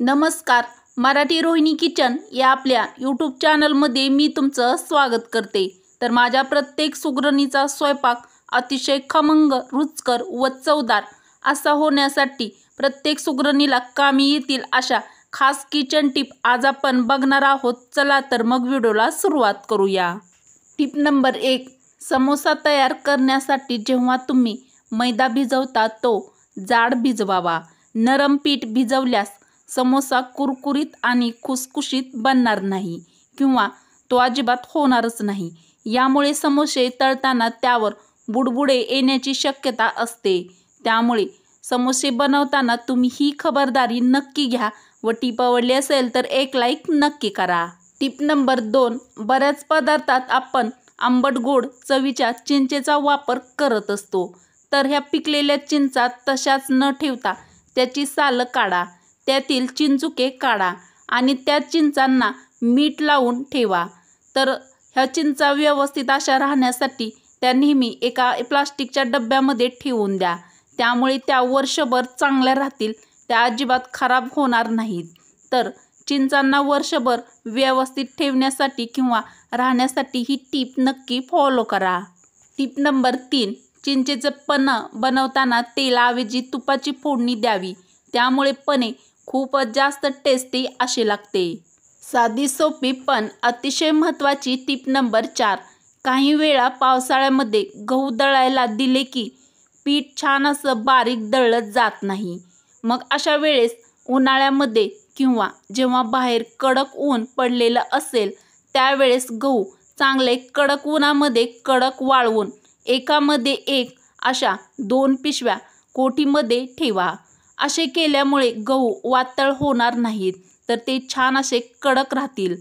नमस्कार. मराठी रोहिणी किचन या आपल्या यूट्यूब चॅनलमध्ये मी तुमचं स्वागत करते. तर माझ्या प्रत्येक सुगरणीचा स्वयंपाक अतिशय खमंग, रुचकर व चवदार असा होण्यासाठी प्रत्येक सुगरणीला कामी येतील अशा खास किचन टिप आज आपण बघणार आहोत. चला तर मग व्हिडिओला सुरुवात करूया. Tip number 1. समोसा तयार करण्यासाठी जेव्हा तुम्ही मैदा भिजवता तो जाड भिजवावा. नरम पीठ भिजवल्यास समोसा कुरकुरीत आणि खुसखुशीत बनणार नाही किंवा तो अजिबात होणारच नाही. यामुळे समोसे तळताना त्यावर बुडबुडे येण्याची शक्यता असते. त्यामुळे समोसे बनवताना तुम्ही ही खबरदारी नक्की घ्या व टिप आवडली असेल तर एक लाईक नक्की करा. Tip number 2. बऱ्याच पदार्थात आपण आंबट गोड चवीच्या चिंचेचा वापर करत असतो. तर ह्या पिकलेल्या चिंचा तशाच न ठेवता त्याची सालं काढा, त्यातील चिंचुके काढा आणि त्या चिंचांना मीठ लावून ठेवा. तर ह्या चिंचा व्यवस्थित अशा राहण्यासाठी त्या नेहमी एका प्लास्टिकच्या डब्यामध्ये ठेवून द्या. त्यामुळे त्या वर्षभर चांगल्या राहतील, त्या अजिबात खराब होणार नाहीत. तर चिंचांना वर्षभर व्यवस्थित ठेवण्यासाठी किंवा राहण्यासाठी ही टीप नक्की फॉलो करा. टीप नंबर 3. चिंचेचं पन्ह बनवताना तेलाऐवजी तुपाची फोडणी द्यावी. त्यामुळे पन्हे खूपच जास्त टेस्टी असे लागते. साधी सोपी पण अतिशय महत्त्वाची टीप नंबर 4. काही वेळा पावसाळ्यामध्ये गहू दळायला दिले की पीठ छान असं बारीक दळलं जात नाही. मग अशा वेळेस उन्हाळ्यामध्ये किंवा जेव्हा बाहेर कडक ऊन पडलेलं असेल त्यावेळेस गहू चांगले कडक उन्हामध्ये कडक वाळवून एकामध्ये एक अशा 2 पिशव्या कोठीमध्ये ठेवा. असे केल्यामुळे गहू वातळ होणार नाहीत, तर ते छान असे कडक राहतील.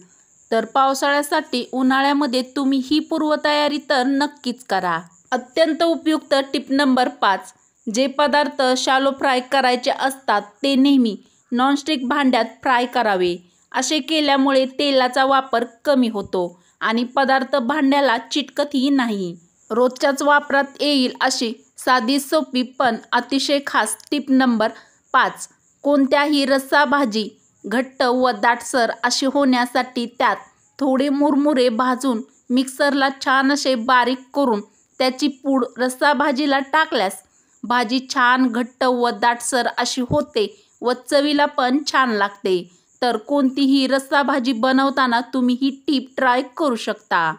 तर पावसाळ्यासाठी उन्हाळ्यामध्ये तुम्ही ही पूर्वतयारी तर नक्कीच करा. अत्यंत उपयुक्त टिप नंबर 5. जे पदार्थ शॅलो फ्राय करायचे असतात ते नेहमी नॉनस्टिक भांड्यात फ्राय करावे. असे केल्यामुळे तेलाचा वापर कमी होतो आणि पदार्थ भांड्याला चिटकतही नाही. रोजच्याच वापरात येईल अशी साधी सोपी पण अतिशय खास टिप नंबर 5. कोणत्याही रस्सा भाजी घट्ट व दाटसर अशी होण्यासाठी त्यात थोडे मुरमुरे भाजून मिक्सरला छान असे बारीक करून त्याची पूड रस्सा भाजीला टाकल्यास भाजी छान घट्ट व दाटसर अशी होते व चवीला पण छान लागते. तर कोणतीही रस्सा भाजी बनवताना तुम्ही ही टीप ट्राय करू शकता.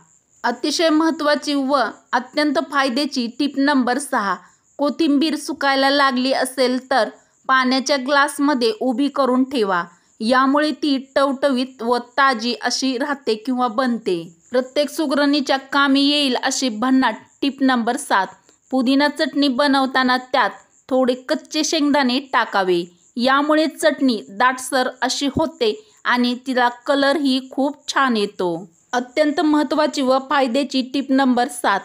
अतिशय महत्त्वाची व अत्यंत फायद्याची टीप नंबर 6. कोथिंबीर सुकायला लागली असेल तर पाण्याच्या ग्लासमध्ये उभी करून ठेवा. यामुळे ती टवटवीत व ताजी अशी राहते किंवा बनते. प्रत्येक सुगरणीच्या कामी येईल अशी भन्नाट टीप नंबर 7. पुदिना चटणी बनवताना त्यात थोडे कच्चे शेंगदाणे टाकावे. यामुळे चटणी दाटसर अशी होते आणि तिला कलरही खूप छान येतो. अत्यंत महत्त्वाची व फायद्याची टीप नंबर 7.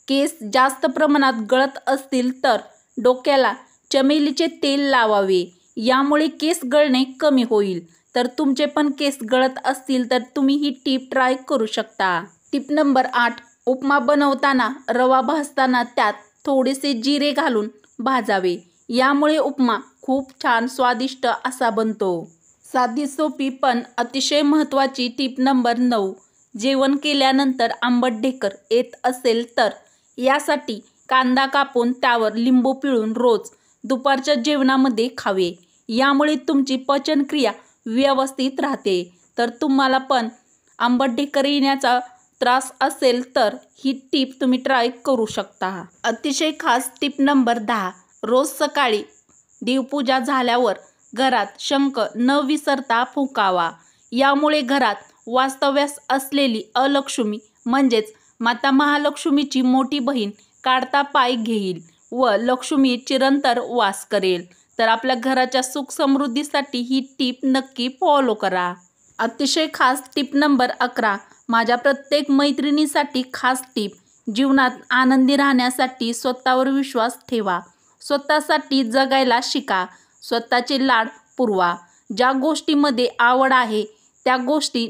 केस जास्त प्रमाणात गळत असतील तर डोक्याला चमेलीचे तेल लावावे. यामुळे केस गळणे कमी होईल. तर तुमचे पण केस गळत असतील तर तुम्ही ही टीप ट्राय करू शकता. टीप नंबर 8. उपमा बनवताना रवा भाजताना त्यात थोडेसे जिरे घालून भाजावे. यामुळे उपमा खूप छान स्वादिष्ट असा बनतो. साधी सोपी पण अतिशय महत्त्वाची टीप नंबर 9. जेवण केल्यानंतर आंबट ढेकर येत असेल तर यासाठी कांदा कापून त्यावर लिंबू पिळून रोज दुपारच्या जेवणामध्ये खावे. यामुळे तुमची पचनक्रिया व्यवस्थित राहते. तर तुम्हाला पण आंबट ढेकर येण्याचा त्रास असेल तर ही टीप तुम्ही ट्राय करू शकता. अतिशय खास टीप नंबर 10. रोज सकाळी देवपूजा झाल्यावर घरात शंख न विसरता फुंकावा. यामुळे घरात वास्तव्यास असलेली अलक्ष्मी म्हणजेच माता महालक्ष्मीची मोठी बहीण काढता पाय घेईल व लक्ष्मी चिरंतर वास करेल. तर आपल्या घराच्या सुख समृद्धीसाठी ही टीप नक्की फॉलो करा. अतिशय खास टीप नंबर 11. माझ्या प्रत्येक मैत्रिणीसाठी खास टीप. जीवनात आनंदी राहण्यासाठी स्वतःवर विश्वास ठेवा. स्वतःसाठी जगायला शिका. स्वतःचे लाड पुरवा. ज्या गोष्टीमध्ये आवड आहे त्या गोष्टी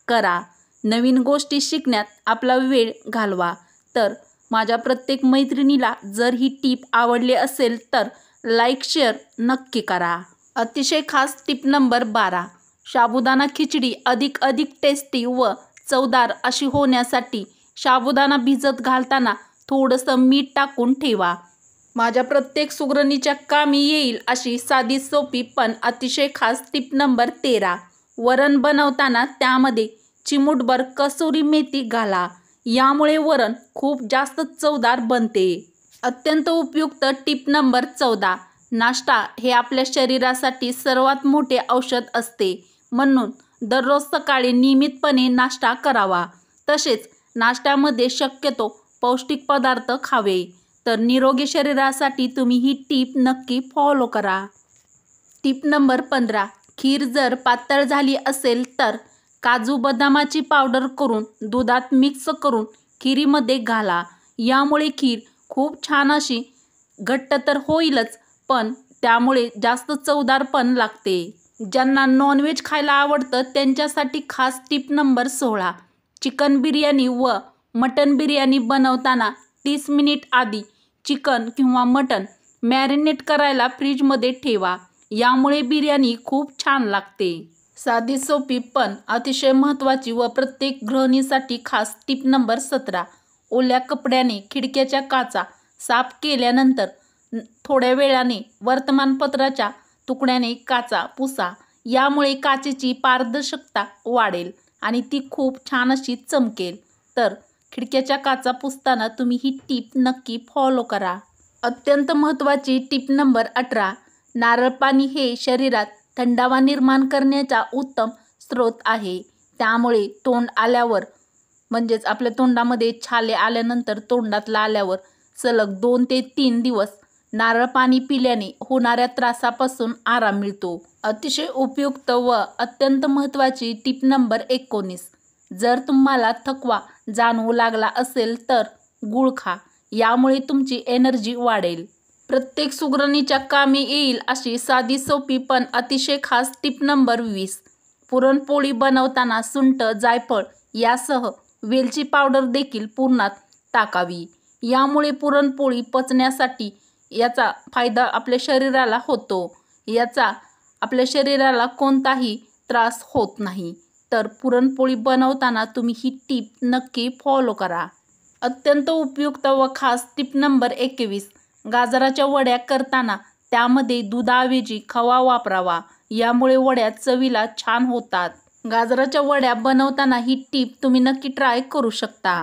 करा. नवीन गोष्टी शिकण्यात आपला वेळ घालवा. तर माझ्या प्रत्येक मैत्रिणीला जर ही टीप आवडली असेल तर लाईक शेअर नक्की करा. अतिशय खास टिप नंबर 12, साबुदाणा खिचडी अधिक टेस्टी व चवदार अशी होण्यासाठी साबुदाणा भिजत घालताना थोडंसं मीठ टाकून ठेवा. माझ्या प्रत्येक सुगरणीच्या कामी येईल अशी साधी सोपी पण अतिशय खास टिप नंबर 13, वरण बनवताना त्यामध्ये चिमूटभर कसुरी मेथी घाला. यामुळे वरण खूप जास्त चवदार बनते. अत्यंत उपयुक्त टिप नंबर 14, नाश्ता हे आपल्या शरीरासाठी सर्वात मोठे औषध असते. म्हणून दररोज सकाळी नियमितपणे नाश्ता करावा. तसेच नाश्त्यामध्ये शक्यतो पौष्टिक पदार्थ खावे. तर निरोगी शरीरासाठी तुम्ही ही टीप नक्की फॉलो करा. टिप नंबर 15, खीर जर पातळ झाली असेल तर काजू बदामाची पावडर करून दुधात मिक्स करून खिरीमध्ये घाला. यामुळे खीर खूप छान अशी घट्ट तर होईलच, पण त्यामुळे जास्त चवदार पण लागते. ज्यांना नॉनव्हेज खायला आवडतं त्यांच्यासाठी खास टिप नंबर 16, चिकन बिर्याणी व मटन बिर्याणी बनवताना 30 मिनिट आधी चिकन किंवा मटन मॅरिनेट करायला फ्रीजमध्ये ठेवा. यामुळे बिर्याणी खूप छान लागते. साधी सोपी पण अतिशय महत्त्वाची व प्रत्येक गृहिणीसाठी खास टिप नंबर 17, ओल्या कपड्याने खिडक्याच्या काचा साफ केल्यानंतर थोड्या वेळाने वर्तमानपत्राच्या तुकड्याने काचा पुसा. यामुळे काचेची पारदर्शकता वाढेल आणि ती खूप छान अशी चमकेल. तर खिडक्याच्या काचा पुसताना तुम्ही ही टीप नक्की फॉलो करा. अत्यंत महत्त्वाची टीप नंबर 18, नारळ पाणी हे शरीरात थंडावा निर्माण करण्याचा उत्तम स्रोत आहे. त्यामुळे तोंड आल्यावर म्हणजेच आपल्या तोंडामध्ये छाले आल्यानंतर तोंडातला आल्यावर सलग 2 ते 3 दिवस नारळ पाणी पिल्याने होणाऱ्या त्रासापासून आराम मिळतो. अतिशय उपयुक्त व अत्यंत महत्त्वाची टीप नंबर 19, जर तुम्हाला थकवा जाणवू लागला असेल तर गूळ खा. यामुळे तुमची एनर्जी वाढेल. प्रत्येक सुगरणीच्या कामी येईल अशी साधी सोपी पण अतिशय खास टिप नंबर 20, पुरणपोळी बनवताना सुंठ जायफळ यासह वेलची पावडर देखील पुरणात टाकावी. यामुळे पुरणपोळी पचण्यासाठी याचा फायदा आपल्या शरीराला होतो. याचा आपल्या शरीराला कोणताही त्रास होत नाही. तर पुरणपोळी बनवताना तुम्ही ही टीप नक्की फॉलो करा. अत्यंत उपयुक्त व खास टिप नंबर 21, गाजराच्या वड्या करताना त्यामध्ये दुधाऐवजी खवा वापरावा. यामुळे वड्या चवीला छान होतात. गाजराच्या वड्या बनवताना ही टीप तुम्ही नक्की ट्राय करू शकता.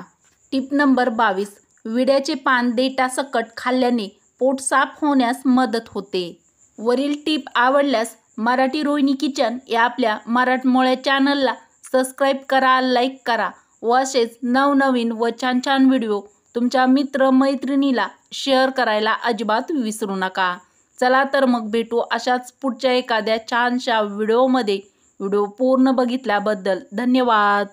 टिप नंबर 22, विड्याचे पान देठासकट खाल्ल्याने पोट साफ होण्यास मदत होते. वरील टीप आवडल्यास मराठी रोहिणी किचन या आपल्या मराठमोळ्या चॅनलला सबस्क्राईब करा, लाईक करा व असेच नवनवीन व छान छान व्हिडिओ तुमच्या मित्रमैत्रिणीला शेअर करायला अजिबात विसरू नका. चला तर मग भेटू अशाच पुढच्या एखाद्या छानशा व्हिडिओमध्ये. व्हिडिओ पूर्ण बघितल्याबद्दल धन्यवाद.